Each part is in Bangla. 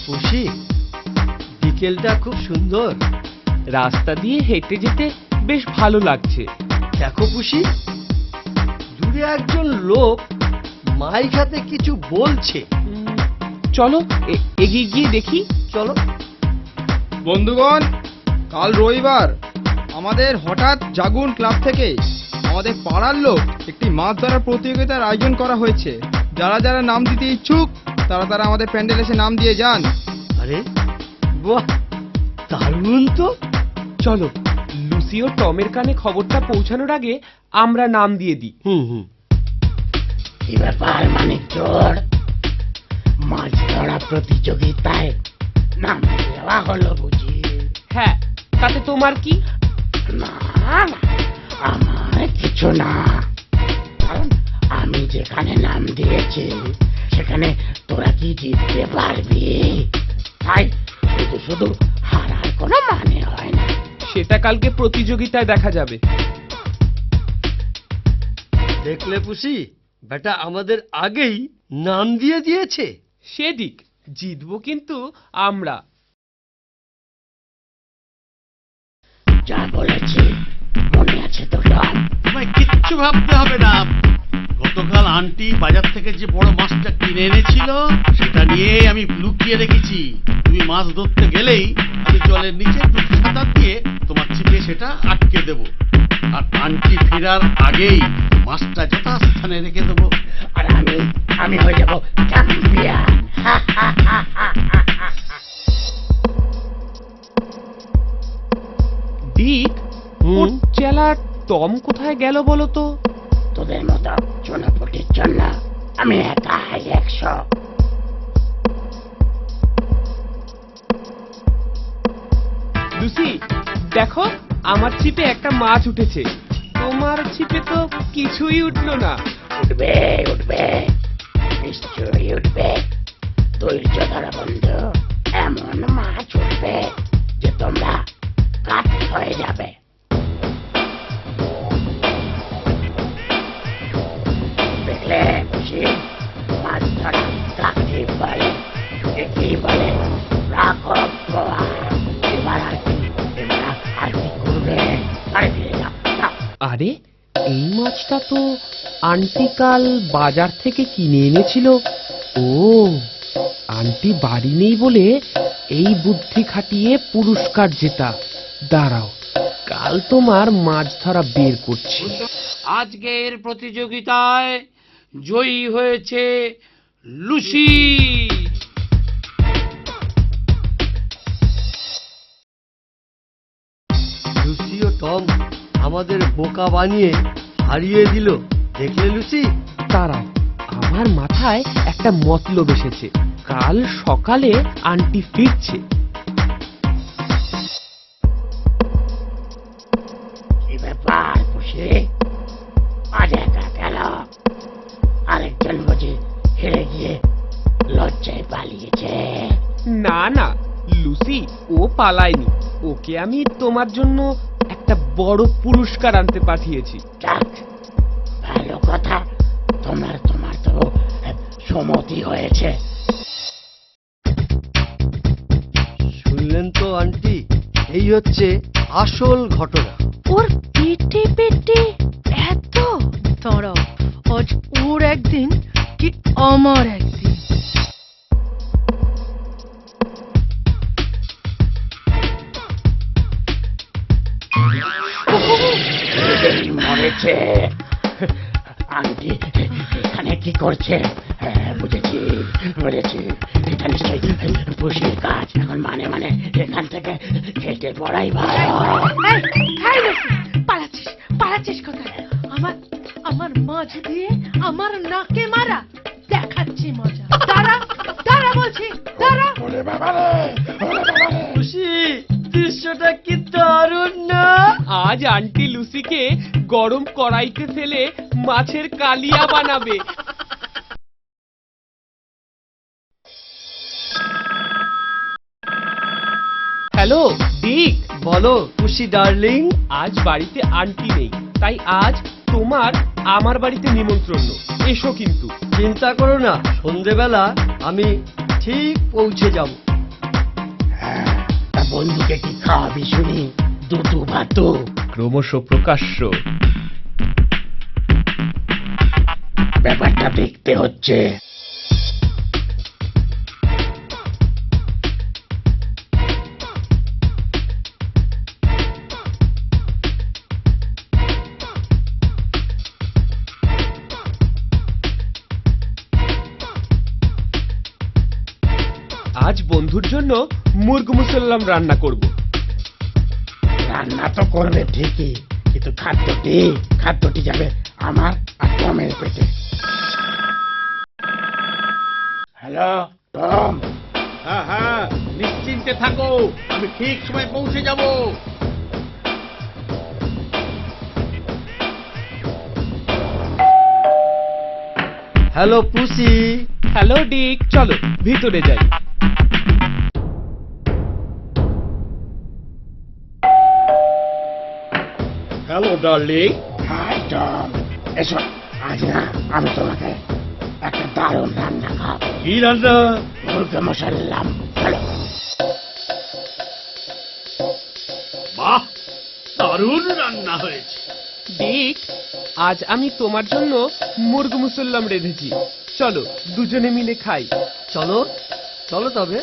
খুশি, বিকেলটা খুব সুন্দর, রাস্তা দিয়ে হেঁটে যেতে বেশ ভালো লাগছে। দেখো খুশি, দূরে একজন লোক মাইক হাতে কিছু বলছে। চলো এগিয়ে গিয়ে দেখি। চলো। বন্ধুগণ, কাল রবিবার আমাদের হঠাৎ জাগুন ক্লাব থেকে আমাদের পাড়ার লোক একটি মাছ ধরার প্রতিযোগিতার আয়োজন করা হয়েছে। যারা যারা নাম দিতে ইচ্ছুক তারা তারা আমাদের প্যান্ডেলে এসে নাম দিয়ে যান। আরে বাহ, দারুণ তো। চলো লুসি ও টমের কানে খবরটা পৌঁছানোর আগে আমরা নাম দিয়ে দিই। হুম। কি ব্যাপার মানিক চোর, মাছ ধরা প্রতিযোগিতায় নাম দেওয়া হলো বুঝি? হ্যাঁ, তাতে তোমার কি? না না, আমার কিছু না, কারণ আমি যেখানে নাম দিয়েছি সেখানে তোরা কি জিততে পারবি? তাই শুধু শুধু হারার কোনো মানে হয় না। সেটা কালকে প্রতিযোগিতায় দেখা যাবে। দেখলে পুষি, বেটা আমাদের আগেই নাম দিয়ে দিয়েছে। সেদিক, জিতবো কিন্তু আমরা। যা বলেছি মনে আছে তো সব? তোমায় কিচ্ছু ভাবতে হবে না। গতকাল আন্টি বাজার থেকে যে বড় মাছটা কিনে এনেছিল সেটা নিয়ে আমি লুকিয়ে রেখেছি। তুমি মাছ ধরতে গেলেই আমি জলের নিচে দুটো সাঁতার দিয়ে তোমার ছিপে সেটা আটকে দেব, আর আন্টি ফেরার আগেই মাছটা যথাস্থানে রেখে দেবো। আর আমি হয়ে যাব চ্যাম্পিয়ন। দিক, ওর চেলা টম কোথায় গেল বলো তো? তোদের মতো চুনোপুটির জন্য আমি একাই 100। লুসি, দেখো আমার ছিপে একটা মাছ উঠেছে। তোমার ছিপে তো কিছুই উঠলো না। উঠবে উঠবে, নিশ্চয়ই উঠবে। ধৈর্য ধরা বন্ধু, এমন মাছ উঠবে যে তোমরা কাঠ হয়ে যাবে। দেখলে খুশি, মাছ ধরা কাকে বলে? একেই বলে রাঘব গোয়া। এবার আর কি করবে? আরে ফিরে যাও। আরে, এই মাছটা তো আন্টি কাল বাজার থেকে কিনে এনেছিল। ও, আন্টি বাড়ি নেই বলে এই বুদ্ধি খাটিয়ে পুরস্কার জেতা। দাঁড়াও, কাল তোমার মাছ ধরা বের করছি। আজকের প্রতিযোগিতায় জয়ী হয়েছে লুসি। লুসি ও টম আমাদের বোকা বানিয়ে হারিয়ে দিল। দেখলে লুসি? দাঁড়াও, আমার মাথায় একটা মতলব এসেছে। কাল সকালে আন্টি ফিরছে। কি ব্যাপার খুশি, আজ একা গেল? আরেকজন বুঝি হেরে গিয়ে লজ্জায় পালিয়েছে? না না লুসি, ও পালায়নি। ওকে আমি তোমার জন্য একটা বড় পুরস্কার আনতে পাঠিয়েছি। যাক, ভালো কথা। তোমার তো সম্মতি হয়েছে। শুনলেন তো আন্টি, এই হচ্ছে আসল ঘটনা। ওর পেটে পেটে এত দাঁড়াও, আজ ওর একদিন কি আমার একদিন। মরেছে। আন্টি এখানে কি করছে? বুঝেছি বুঝেছি, এটা নিশ্চয়ই পুষির কাজ। এখন মানে এখান থেকে কেটে পড়াই ভালো। পালাচ্ছিস কোথায়? আমার মাছ দিয়ে আমার নাকে মারা দেখাচ্ছি মজা। দাঁড়া বলছি, দাঁড়া। খুশি, দৃশ্যটা কি দারুণ না? আজ আন্টি লুসিকে গরম কড়াইতে ফেলে মাছের কালিয়া বানাবে। হ্যালো দিক। বলো খুশি ডার্লিং। আজ বাড়িতে আন্টি নেই, তাই আজ তোমার আমার বাড়িতে নিমন্ত্রণ। এসো কিন্তু। চিন্তা করো না, সন্ধেবেলা আমি ঠিক পৌঁছে যাব। বন্ধুকে কি খাওয়াবি শুনি? দুধু ভাতু? ক্রমশ প্রকাশ্য। ব্যাপারটা দেখতে হচ্ছে। আজ বন্ধুর জন্য মুরগ মুসল্লাম রান্না করব। রান্না তো করবে ঠিকই, কিন্তু খাদ্যটি যাবে আমার আর টমের পেটে। Hello Tom. হ্যাঁ হ্যাঁ, নিশ্চিন্তে থাকো, আমি ঠিক সময় পৌঁছে যাব। হ্যালো পুসি। হ্যালো ডিক, চলো ভিতরে যাই। Hello darling. হাই টম, এসো। আজ না আমি তোমাকে একটা দারুণ রান্না খাবো। কি রান্না? মুরগি মশাল্লাম। চলো। বাহ, দারুণ রান্না হয়েছে। ডিক, আজ আমি তোমার জন্য মুরগ মুসল্লাম রেঁধেছি, চলো দুজনে মিলে খাই। চলো চলো তবে।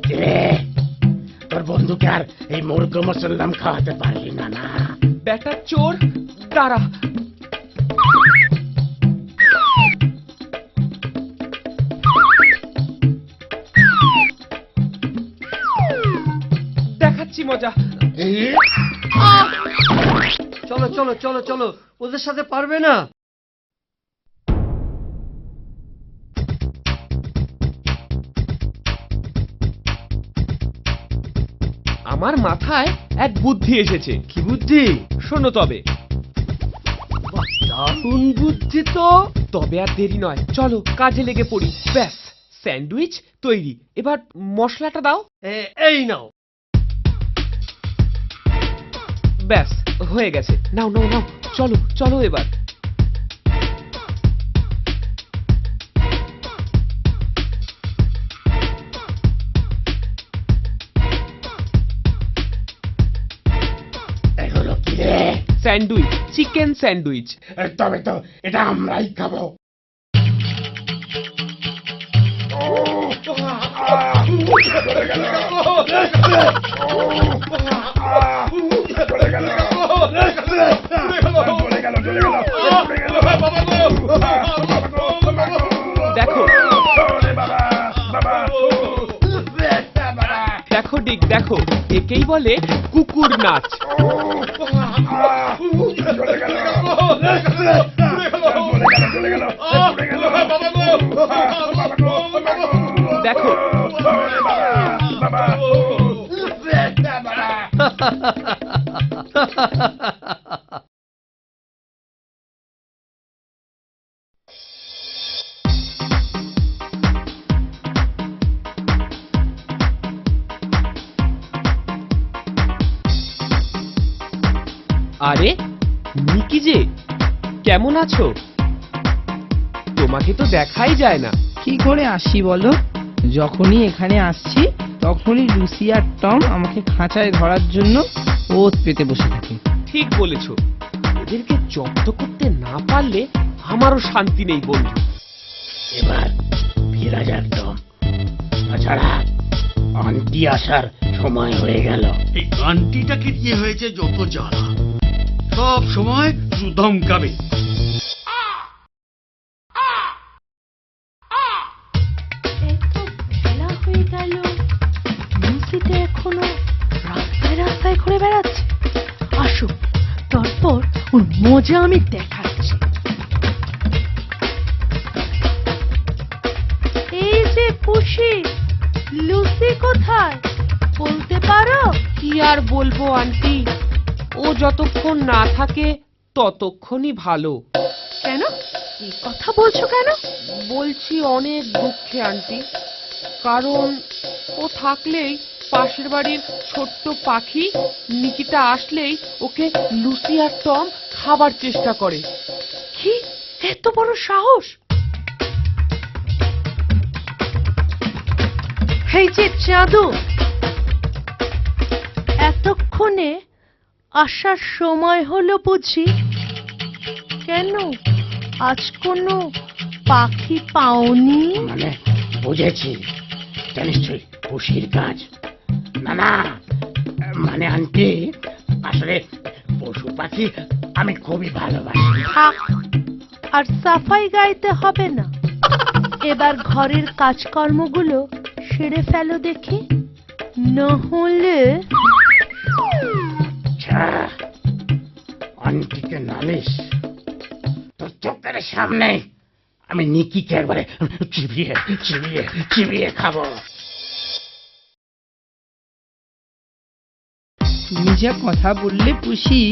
কিরে, তোর বন্ধুকে আর এই মুরগি মশাল্লাম খাওয়াতে পারলি না? না বেটা চোর, দাঁড়া। দেখাচ্ছি মজা। চলো চলো চলো চলো, ওদের সাথে পারবে না। আমার মাথায় এক বুদ্ধি এসেছে। কি বুদ্ধি? শোনো তবে। দারুণ বুদ্ধি তো। তবে আর দেরি নয়, চলো কাজে লেগে পড়ি। ব্যাস, স্যান্ডউইচ তৈরি। এবার মশলাটা দাও। এই নাও। ব্যাস হয়ে গেছে। নাও নাও নাও, চলো চলো এবার। এগুলো কি রে? Sandwich, chicken sandwich. তবে তো এটা আমরাই খাবো। দেখো দেখো ডিক, দেখো, একেই বলে কুকুর নাচ। দেখো আরে নিকি যে, কেমন আছো? তোমাকে তো দেখাই যায় না। কি করে আসি বলো? যখনই এখানে আসছি তখনই লুসি আর টম আমাকে খাঁচায় ধরার জন্য ওত পেতে বসে থাকে। ঠিক বলেছো, ওদেরকে জব্দ করতে না পারলে আমারও শান্তি নেই বন্ধু। এবার ফেরা যাক টম। তাছাড়া আন্টি আসার সময় হয়ে গেল। এই আন্টিটাকে দিয়ে হয়েছে যত জ্বালা, সব সময় শুধু ধমকাবে। এত বেলা হয়ে গেল, লুসিতে এখনো রাস্তায় রাস্তায় ঘুরে বেড়াচ্ছে। আসুক, তারপর ওর মজা আমি দেখাচ্ছি। এই যে পুষি, লুসি কোথায় বলতে পারো? কি আর বলবো আন্টি, ও যতক্ষণ না থাকে ততক্ষণই ভালো। কেন এই কথা বলছো কেন? বলছি অনেক দুঃখে আন্টি, কারণ ও থাকলেই পাশের বাড়ির ছোট্ট পাখি নিকিতা আসলেই ওকে লুসি আর টম খাবার চেষ্টা করে। কি এত বড় সাহস? এই যে চাঁদু, এতক্ষণে আসার সময় হলো বুঝি? কেন আজ কোনো পাখি পাওনি? মানে বুঝেছি, এটা নিশ্চয়ই খুশির কাজ। না না, মানে আন্টি, আসলে পশু পাখি আমি খুবই ভালোবাসি। থাক, আর সাফাই গাইতে হবে না। এবার ঘরের কাজকর্মগুলো সেরে ফেলো দেখি, নহলে আচ্ছা, আন্টিকে নালিশ? তোর চোখের সামনে আমি নিকিকে একবারে চিবিয়ে চিবিয়ে চিবিয়ে খাবো। তুমি যা কথা বললে পুষি,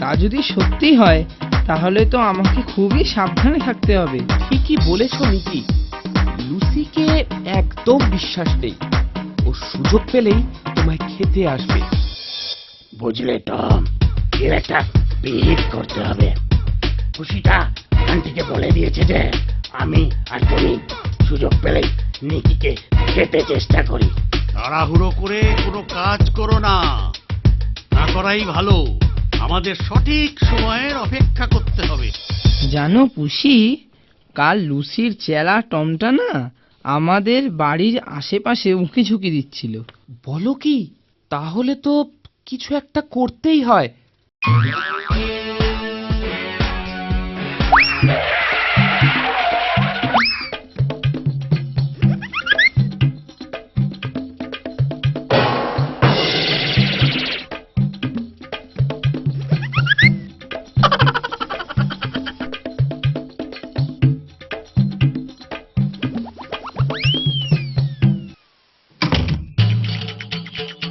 তা যদি সত্যি হয় তাহলে তো আমাকে খুবই সাবধানে থাকতে হবে। ঠিকই বলেছ নিকি, লুসিকে একদম বিশ্বাস নেই। ও সুযোগ পেলেই তোমায় খেতে আসবে। বুঝলে টম, এর একটা বিহিত করতে হবে। খুশিটা আন্টিকে বলে দিয়েছে যে আমি আর তুমি সুযোগ পেলেই নিকিকে খেতে চেষ্টা করি। তাড়াহুড়ো করে কোনো কাজ করো না, না করাই ভালো। আমাদের সঠিক সময়ের অপেক্ষা করতে হবে। জানো পুষি, কাল লুসির চেলা টমটা না আমাদের বাড়ির আশেপাশে উঁকি ঝুঁকি দিচ্ছিল। বলো কি? তাহলে তো কিছু একটা করতেই হয়।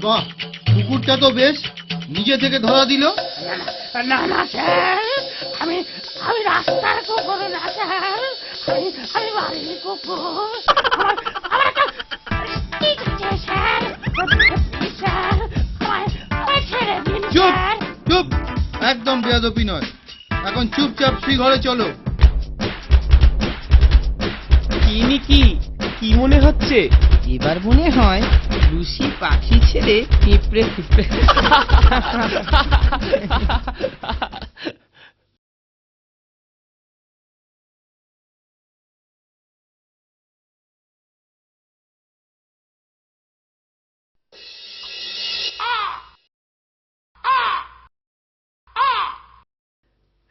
বাহ, কুকুরটা তো বেশ নিজে থেকে ধরা দিল। না না স্যার, আমি আমি রাস্তার কুকুর না স্যার, আমি আমি বাড়ির কুকুর। আমার একটা ঠিক আছে স্যার, স্যার আমায় ছেড়ে দিন চুপ স্যার। চুপ, একদম বেয়াদবি নয়। এখন চুপচাপ শ্রী ঘরে চলো। কি নিকি, কি মনে হচ্ছে? এবার মনে হয় লুসি পাখি ছেড়ে পিঁপড়ে পিঁপড়ে।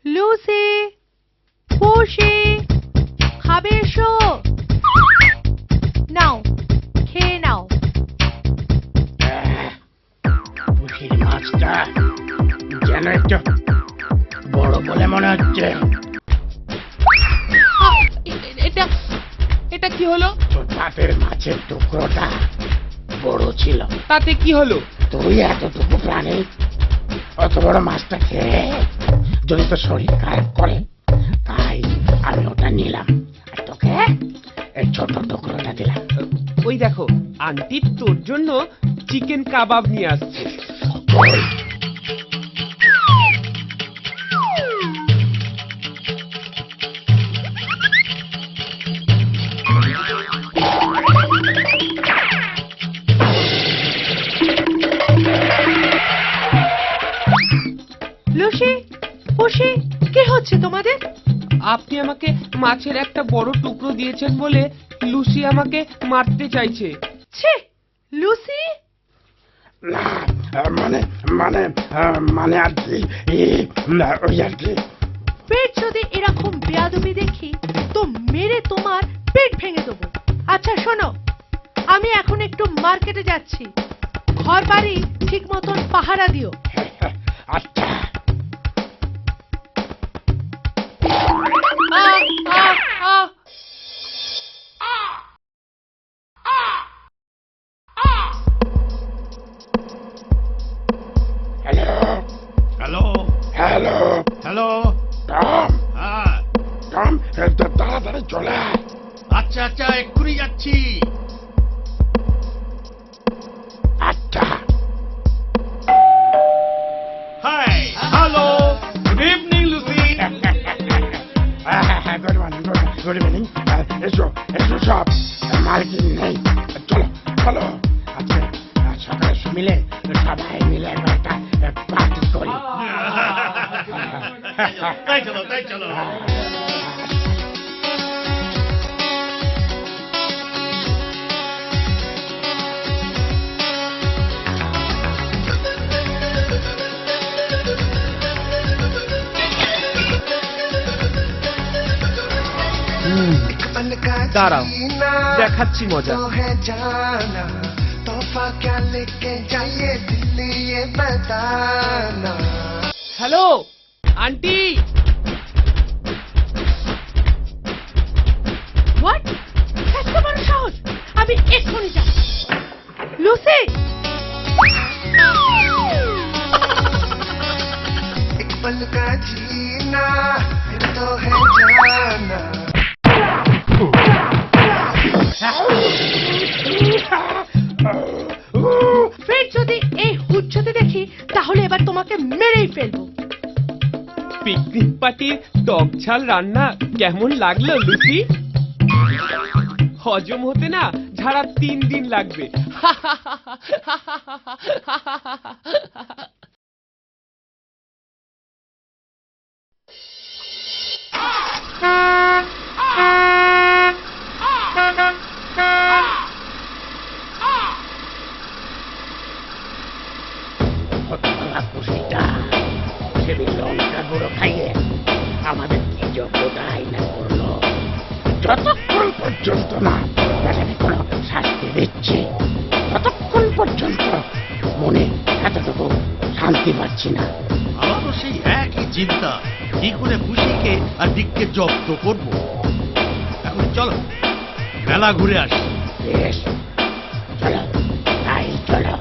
লুসি, খুশি, খাবে এসো। নাও, খেয়ে নাও। পুঁটির মাছটা যেন একটু বড় বলে মনে হচ্ছে। এটা এটা কি হলো? তোর বাপের মাছের টুকরোটা বড় ছিল, তাতে কি হলো? তুই এতটুকু প্রাণী অত বড় মাছটা খেয়ে যদি তোর শরীর খারাপ করে, তাই আমি ওটা নিলাম আর তোকে এই ছোট টুকরোটা দিলাম। ওই দেখো, আন্টি তোর জন্য চিকেন কাবাব নিয়ে আসছে। লুসি, খুশি, কি হচ্ছে তোমাদের? আপনি আমাকে মাছের একটা বড় টুকরো দিয়েছেন বলে লুসি আমাকে মারতে চাইছে। ছি, লুসি, না মানে মানে মানে আর কি, ওই আর কি। পেট যদি এরকম বেয়াদবি দেখি তো মেরে তোমার পেট ভেঙে দেবো। আচ্ছা শোনো, আমি এখন একটু মার্কেটে যাচ্ছি, ঘর বাড়ি ঠিক মতন পাহারা দিও। আচ্ছা, hello hello hello hello. Tom, হ্যাঁ, টম তাড়াতাড়ি চলে আয়। আচ্ছা আচ্ছা, এক্ষুনি যাচ্ছি। আচ্ছা, hi, hello, good evening Lucy. Good morning, good evening. এসো এসো সব, মার্কিন নেই, চলো চলো। তাই চলো তাই চলো। দাঁড়াও, দেখাচ্ছি মজা। Hello aunty. হোয়াট? এত বড় সাহস! আমি এক্ষুনি যাব। লুসি! एक पल का जीना फिर तो है जाना। ফের যদি এই হুজ্জতে দেখি তাহলে এবার তোমাকে মেরেই ফেলবো। পিকনিক পার্টির টক ঝাল রান্না কেমন লাগলো লুসি? হজম হতে না ঝাড়া 3 দিন লাগবে। হতভাগা পুষিটা ছেলে লঙ্কা গুঁড়ো খাইয়ে আমাদের কি যোগ্যতাই না করলো। যতক্ষণ পর্যন্ত না তাকে কোনো শাস্তি দিচ্ছি ততক্ষণ পর্যন্ত মনে এতটুকু শান্তি পাচ্ছি না। আমারও সেই একই চিন্তা, কি করে খুশিকে আর দিককে জব্দ করব। এখন চলো মেলা ঘুরে আসি। বেশ, চলো তাই চলো।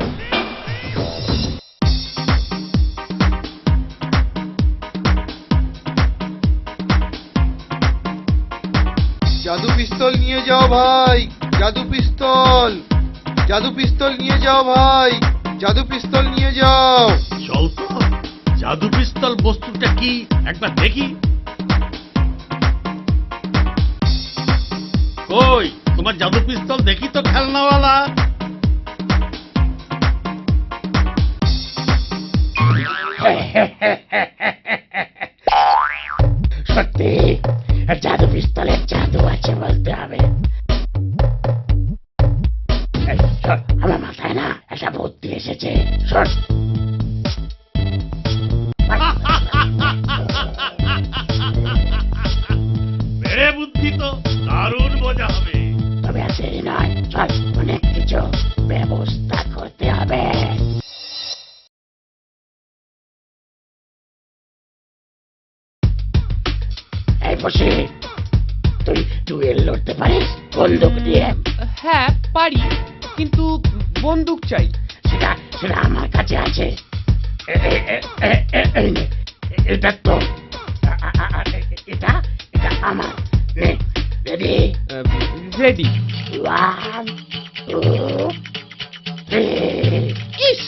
জাদু পিস্তল নিয়ে যাও ভাই, জাদু পিস্তল, জাদু পিস্তল নিয়ে যাও ভাই, জাদু পিস্তল নিয়ে যাও। চল তো, জাদু পিস্তল বস্তুটা কি একবার দেখি। কই তোমার জাদু পিস্তল দেখি তো খেলনাওয়ালা। সত্যি জাদু পিস্তলের জাদু আছে বলতে হবে। এই, শোন, আমার মাথায় না একটা বুদ্ধি এসেছে। শোন, বেড়ে বুদ্ধি তো দারুণ মজা হবে। তবে আর দেরি নয়, চল অনেক কিছু ব্যবস্থা করতে হবে। এই বসে তুই ডুয়েল লড়তে পারিস বন্দুক দিয়ে? হ্যাঁ পারি, কিন্তু বন্দুক চাই। সেটা সেটা আমার কাছে আছে। এই নে, এটা তো এটা এটা আমার। নে, রেডি? রেডি। 1 2 3। ইস,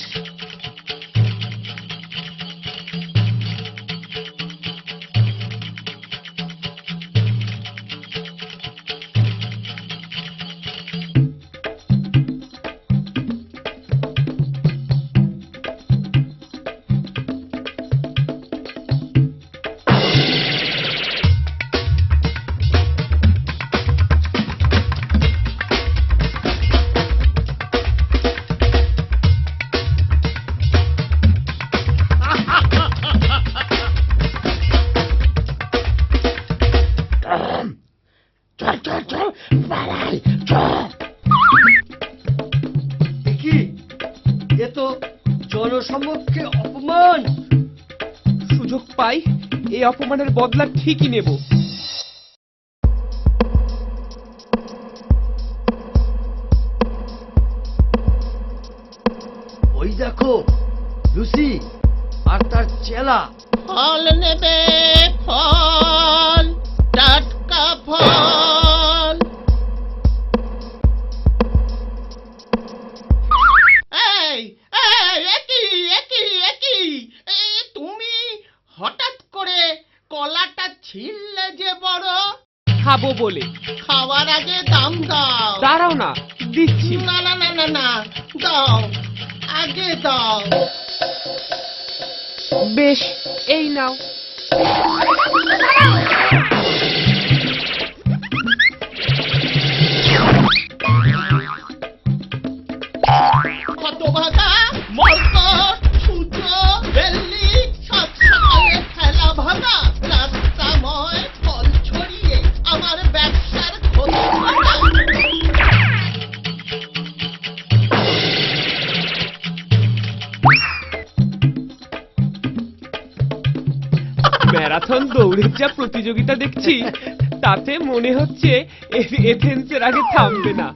চল চল চল পালাই, চল। কি এ তো জনসমক্ষে অপমান। সুযোগ পাই এই অপমানের বদলা ঠিকই নেব। ওই দেখো লুসি আর তার চেলা। ফল নেবে, ফল, টাটকা ফল। এই একই তুমি হঠাৎ করে কলাটা ছিললে যে বড়? খাবো বলে। খাওয়ার আগে দাম দাও। দাঁড়াও না, দিচ্ছি। না না না না না, দাও, আগে দাও। বেশ, এই নাও। হতভাগা মরকট সূর্য বেল্লি সাত সকালে ফেলা ভাঙা রাস্তাময় ফল ছড়িয়ে আমার ব্যবসার ক্ষতি করা। ম্যারাথন দৌড়ের যা প্রতিযোগিতা দেখছি তাতে মনে হচ্ছে এথেন্সের আগে থামবে না।